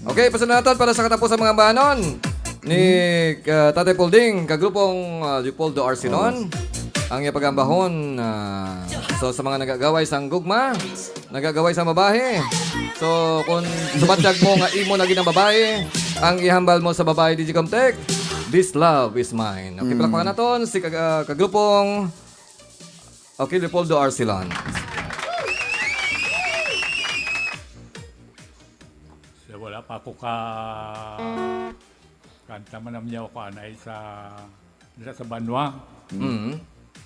Okay, pasalamatan para sa katapos sa mga banon ni Tatay Polding, kagrupong Leopoldo Arcelon. Ang ipagambahon so sa mga nagagaway sang gugma, nagagaway sa babae. So kung sumatyag mo nga imo lagi ng babae, ang ihambal mo sa babae DjComTech, this love is mine. Okay, palakpakan naton si kagrupong Leopoldo Arcelon. So, wala pa ako kanta man niya ako anay sa Banwa.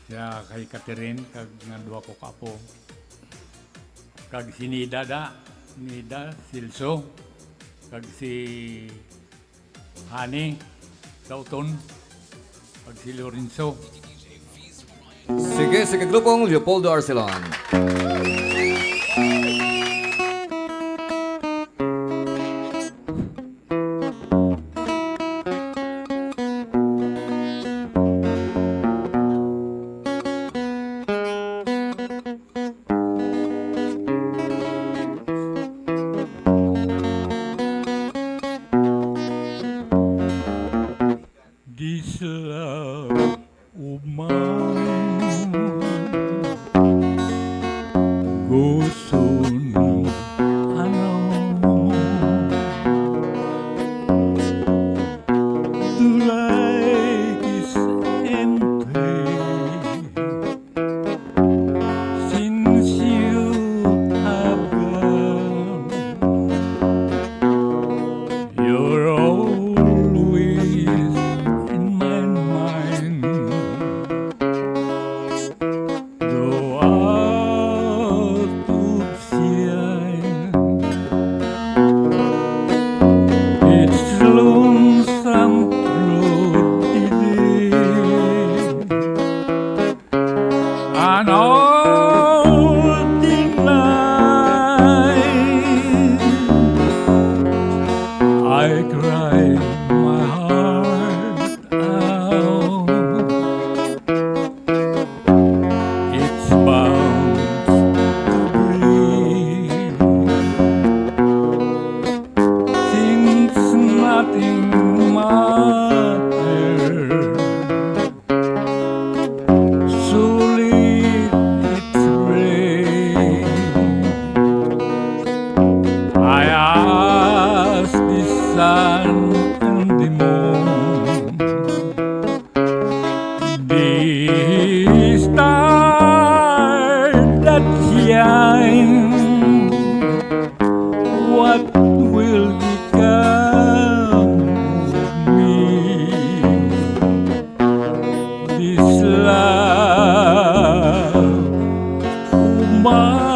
Siya kay Catherine, kag nandua ko kapo. Kag si Nida Silso. Kag si Hani Sauton. Kag si Lorenzo. Sige, si kagrupong Leopoldo Arcelon. This love of mine goes soon along. The light is empty since you have gone. You're always in my mind, though out of sight. It's lonesome through the day and all the night. I cry my heart out. It's bound to break. Things nothing matter. So let it rain. I ask the sun and the moon, the star that shine, what will become of me? This love of mine.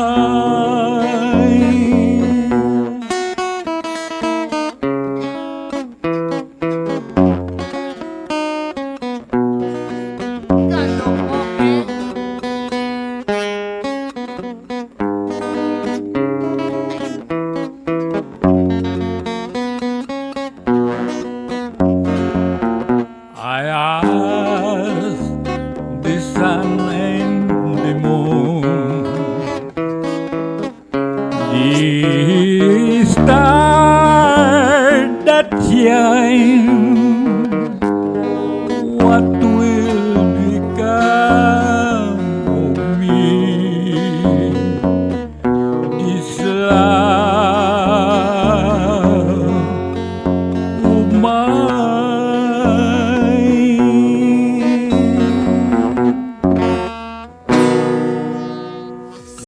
I asked the sun and the moon, the star that shine, what will become of me? This love of mine.